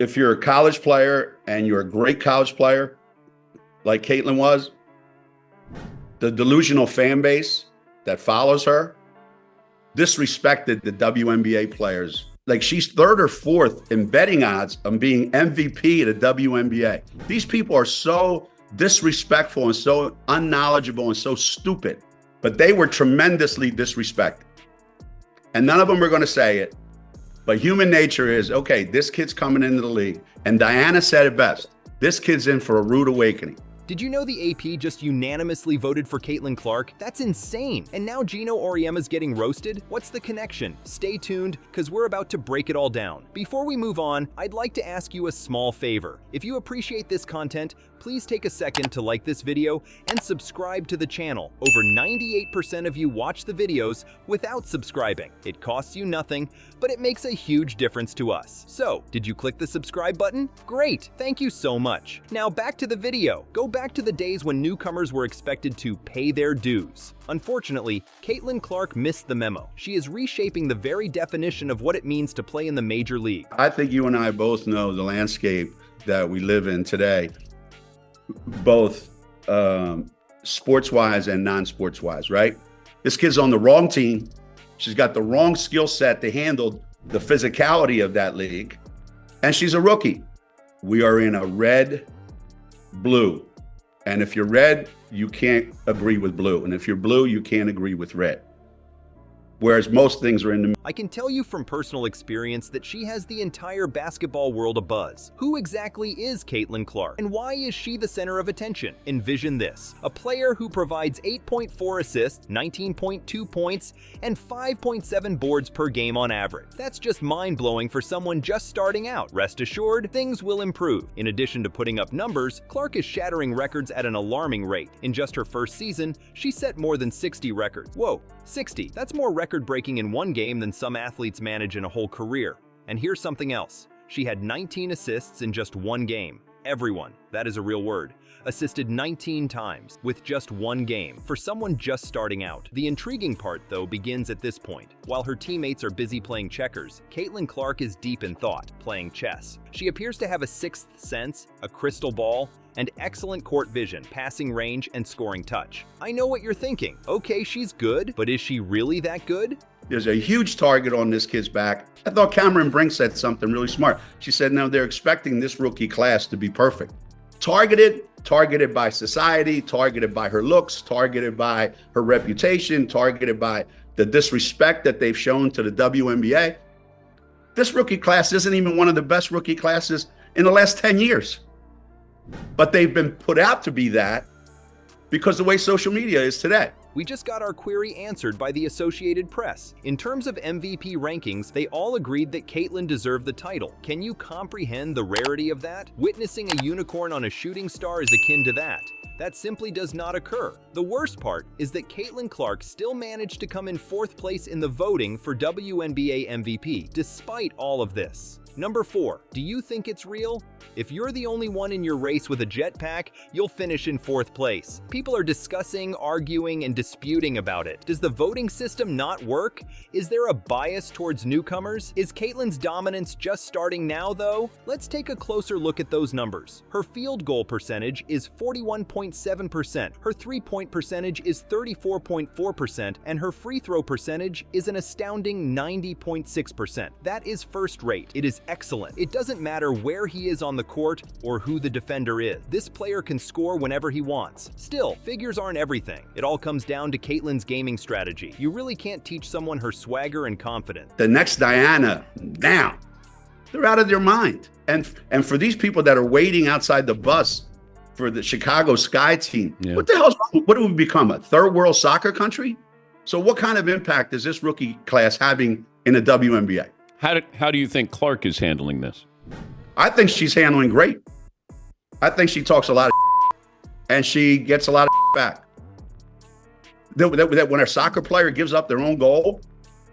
if you're a college player and you're a great college player, like Caitlin was, the delusional fan base that follows her disrespected the WNBA players. Like, she's third or fourth in betting odds on being MVP of the WNBA. These people are so disrespectful and so unknowledgeable and so stupid, but they were tremendously disrespected. And none of them are going to say it, but human nature is, okay, this kid's coming into the league. And Diana said it best. This kid's in for a rude awakening. Did you know the AP just unanimously voted for Caitlin Clark? That's insane. And now Gino Auriemma's getting roasted? What's the connection? Stay tuned, because we're about to break it all down. Before we move on, I'd like to ask you a small favor. If you appreciate this content, please take a second to like this video and subscribe to the channel. Over 98% of you watch the videos without subscribing. It costs you nothing, but it makes a huge difference to us. So, did you click the subscribe button? Great, thank you so much. Now back to the video. Go back to the days when newcomers were expected to pay their dues. Unfortunately, Caitlin Clark missed the memo. She is reshaping the very definition of what it means to play in the major league. I think you and I both know the landscape that we live in today, both sports-wise and non-sports-wise, right? This kid's on the wrong team. She's got the wrong skill set to handle the physicality of that league, and she's a rookie. We are in a red-blue, and if you're red, you can't agree with blue, and if you're blue, you can't agree with red. Whereas most things are in the... I can tell you from personal experience that she has the entire basketball world abuzz. Who exactly is Caitlin Clark? And why is she the center of attention? Envision this: a player who provides 8.4 assists, 19.2 points, and 5.7 boards per game on average. That's just mind-blowing for someone just starting out. Rest assured, things will improve. In addition to putting up numbers, Clark is shattering records at an alarming rate. In just her first season, she set more than 60 records. Whoa, 60. That's more record-breaking in one game than some athletes manage in a whole career. And here's something else. She had 19 assists in just one game. Everyone, that is a real word, assisted 19 times with just one game for someone just starting out. The intriguing part, though, begins at this point. While her teammates are busy playing checkers, Caitlin Clark is deep in thought, playing chess. She appears to have a sixth sense, a crystal ball, and excellent court vision, passing range, and scoring touch. I know what you're thinking. Okay, she's good, but is she really that good? There's a huge target on this kid's back. I thought Cameron Brink said something really smart. She said, no, they're expecting this rookie class to be perfect. Targeted by society, targeted by her looks, targeted by her reputation, targeted by the disrespect that they've shown to the WNBA. This rookie class isn't even one of the best rookie classes in the last 10 years. But they've been put out to be that because the way social media is today. We just got our query answered by the Associated Press. In terms of MVP rankings, they all agreed that Caitlin deserved the title. Can you comprehend the rarity of that? Witnessing a unicorn on a shooting star is akin to that. That simply does not occur. The worst part is that Caitlin Clark still managed to come in fourth place in the voting for WNBA MVP, despite all of this. Number 4, do you think it's real? If you're the only one in your race with a jetpack, you'll finish in fourth place. People are discussing, arguing, and disputing about it. Does the voting system not work? Is there a bias towards newcomers? Is Caitlin's dominance just starting now, though? Let's take a closer look at those numbers. Her field goal percentage is 41.7%, her three-point percentage is 34.4%, and her free throw percentage is an astounding 90.6%. That is first rate. It is excellent. It doesn't matter where he is on the court or who the defender is. This player can score whenever he wants. Still, figures aren't everything. It all comes down to Caitlin's gaming strategy. You really can't teach someone her swagger and confidence. The next Diana, now, they're out of their mind. And for these people that are waiting outside the bus for the Chicago Sky team, what the hell's wrong? What do we become, a third world soccer country? So what kind of impact is this rookie class having in the WNBA? How do you think Clark is handling this? I think she's handling great. I think she talks a lot of and she gets a lot of back. That when a soccer player gives up their own goal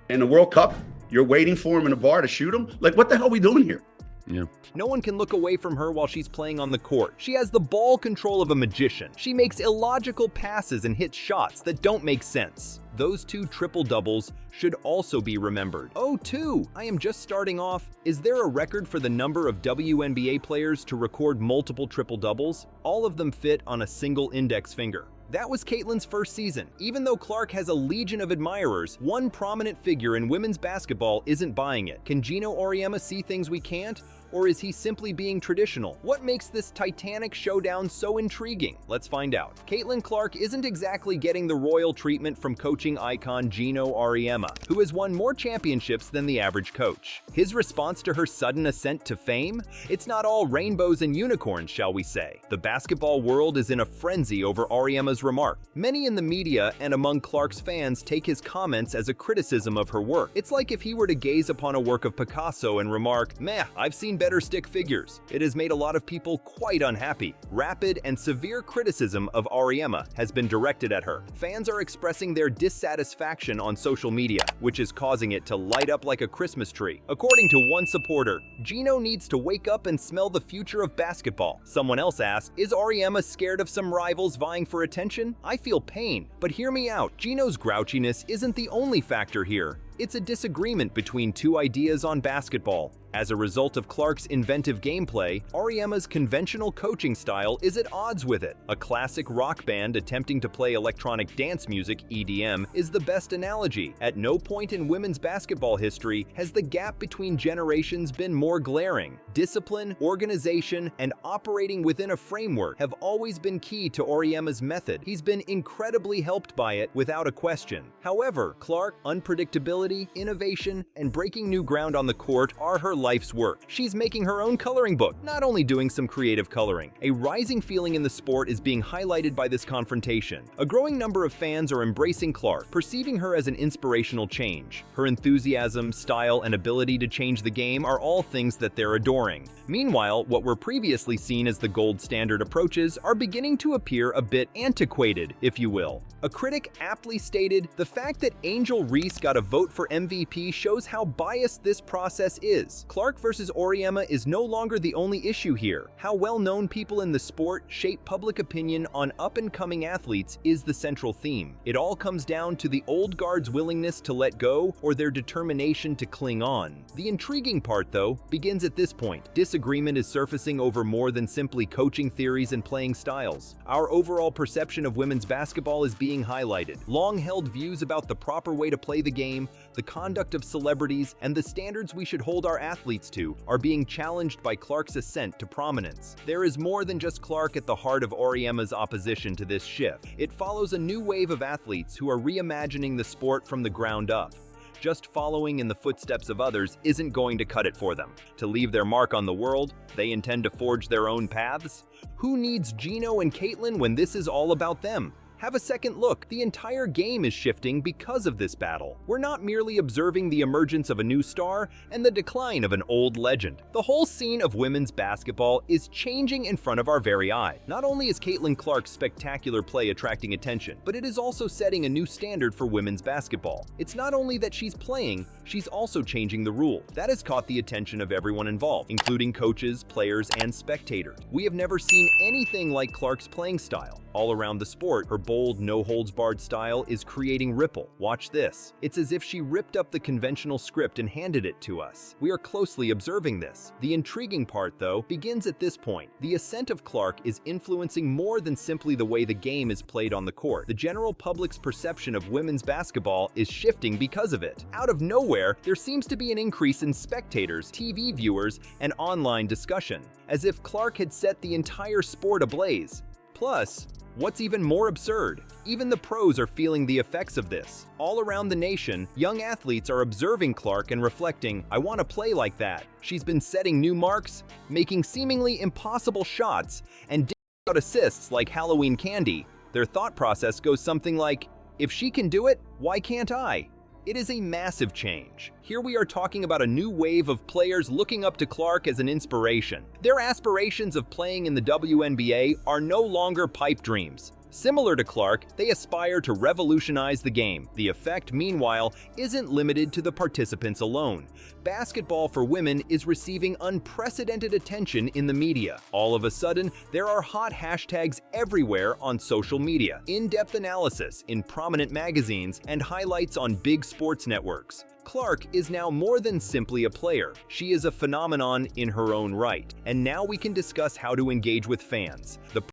in the World Cup, you're waiting for him in a bar to shoot him? Like, what the hell are we doing here? Yeah. No one can look away from her while she's playing on the court. She has the ball control of a magician. She makes illogical passes and hits shots that don't make sense. those two triple-doubles should also be remembered. Oh, two! I am just starting off. Is there a record for the number of WNBA players to record multiple triple-doubles? All of them fit on a single index finger. That was Caitlin's first season. Even though Clark has a legion of admirers, one prominent figure in women's basketball isn't buying it. Can Gino Auriemma see things we can't? Or is he simply being traditional? What makes this titanic showdown so intriguing? Let's find out. Caitlin Clark isn't exactly getting the royal treatment from coaching icon Gino Auriemma, who has won more championships than the average coach. His response to her sudden ascent to fame? It's not all rainbows and unicorns, shall we say. The basketball world is in a frenzy over Auriemma's remark. Many in the media and among Clark's fans take his comments as a criticism of her work. It's like if he were to gaze upon a work of Picasso and remark, "Meh, I've seen better stick figures." It has made a lot of people quite unhappy. Rapid and severe criticism of Auriemma has been directed at her. Fans are expressing their dissatisfaction on social media, which is causing it to light up like a Christmas tree. According to one supporter, Gino needs to wake up and smell the future of basketball. Someone else asked, is Auriemma scared of some rivals vying for attention? I feel pain, but hear me out. Gino's grouchiness isn't the only factor here. It's a disagreement between two ideas on basketball. As a result of Clark's inventive gameplay, Auriemma's conventional coaching style is at odds with it. A classic rock band attempting to play electronic dance music, EDM, is the best analogy. At no point in women's basketball history has the gap between generations been more glaring. Discipline, organization, and operating within a framework have always been key to Auriemma's method. He's been incredibly helped by it without a question. However, Clark, unpredictability, innovation, and breaking new ground on the court are her life's work. She's making her own coloring book, not only doing some creative coloring. A rising feeling in the sport is being highlighted by this confrontation. A growing number of fans are embracing Clark, perceiving her as an inspirational change. Her enthusiasm, style, and ability to change the game are all things that they're adoring. Meanwhile, what were previously seen as the gold standard approaches are beginning to appear a bit antiquated, if you will. A critic aptly stated, "The fact that Angel Reese got a vote for MVP shows how biased this process is." Clark versus Auriemma is no longer the only issue here. How well-known people in the sport shape public opinion on up-and-coming athletes is the central theme. It all comes down to the old guard's willingness to let go or their determination to cling on. The intriguing part, though, begins at this point. Disagreement is surfacing over more than simply coaching theories and playing styles. Our overall perception of women's basketball is being highlighted. Long-held views about the proper way to play the game, the conduct of celebrities, and the standards we should hold our athletes to are being challenged by Clark's ascent to prominence. There is more than just Clark at the heart of Auriemma's opposition to this shift. It follows a new wave of athletes who are reimagining the sport from the ground up. Just following in the footsteps of others isn't going to cut it for them. To leave their mark on the world, they intend to forge their own paths. Who needs Gino and Caitlin when this is all about them? Have a second look. The entire game is shifting because of this battle. We're not merely observing the emergence of a new star and the decline of an old legend. The whole scene of women's basketball is changing in front of our very eye. Not only is Caitlin Clark's spectacular play attracting attention, but it is also setting a new standard for women's basketball. It's not only that she's playing, she's also changing the rule. That has caught the attention of everyone involved, including coaches, players, and spectators. We have never seen anything like Clark's playing style. All around the sport, her bold, no-holds-barred style is creating ripple. Watch this. It's as if she ripped up the conventional script and handed it to us. We are closely observing this. The intriguing part, though, begins at this point. The ascent of Clark is influencing more than simply the way the game is played on the court. The general public's perception of women's basketball is shifting because of it. Out of nowhere, there seems to be an increase in spectators, TV viewers, and online discussion, as if Clark had set the entire sport ablaze. Plus, what's even more absurd, even the pros are feeling the effects of this. All around the nation, young athletes are observing Clark and reflecting, "I want to play like that." She's been setting new marks, making seemingly impossible shots, and dishing out assists like Halloween candy. Their thought process goes something like, "If she can do it, why can't I?" It is a massive change. Here we are talking about a new wave of players looking up to Clark as an inspiration. Their aspirations of playing in the WNBA are no longer pipe dreams. Similar to Clark, they aspire to revolutionize the game. The effect, meanwhile, isn't limited to the participants alone. Basketball for women is receiving unprecedented attention in the media. All of a sudden, there are hot hashtags everywhere on social media, in-depth analysis in prominent magazines, and highlights on big sports networks. Clark is now more than simply a player. She is a phenomenon in her own right. And now we can discuss how to engage with fans. The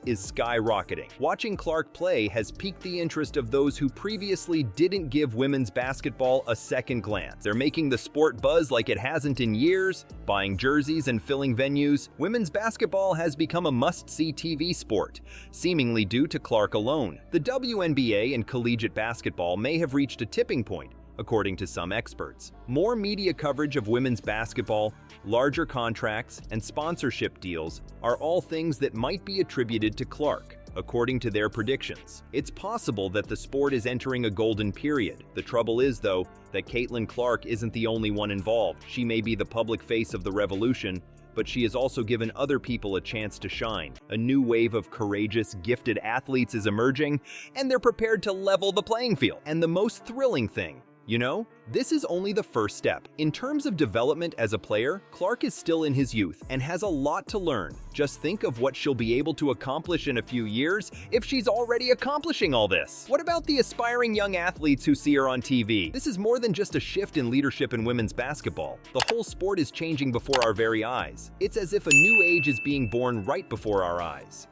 is skyrocketing. Watching Clark play has piqued the interest of those who previously didn't give women's basketball a second glance. They're making the sport buzz like it hasn't in years, buying jerseys and filling venues. Women's basketball has become a must-see TV sport, seemingly due to Clark alone. The WNBA and collegiate basketball may have reached a tipping point, according to some experts. More media coverage of women's basketball, larger contracts, and sponsorship deals are all things that might be attributed to Clark, according to their predictions. It's possible that the sport is entering a golden period. The trouble is, though, that Caitlin Clark isn't the only one involved. She may be the public face of the revolution, but she has also given other people a chance to shine. A new wave of courageous, gifted athletes is emerging, and they're prepared to level the playing field. And the most thrilling thing, this is only the first step. In terms of development as a player, Clark is still in his youth and has a lot to learn. Just think of what she'll be able to accomplish in a few years if she's already accomplishing all this. What about the aspiring young athletes who see her on TV? This is more than just a shift in leadership in women's basketball. The whole sport is changing before our very eyes. It's as if a new age is being born right before our eyes.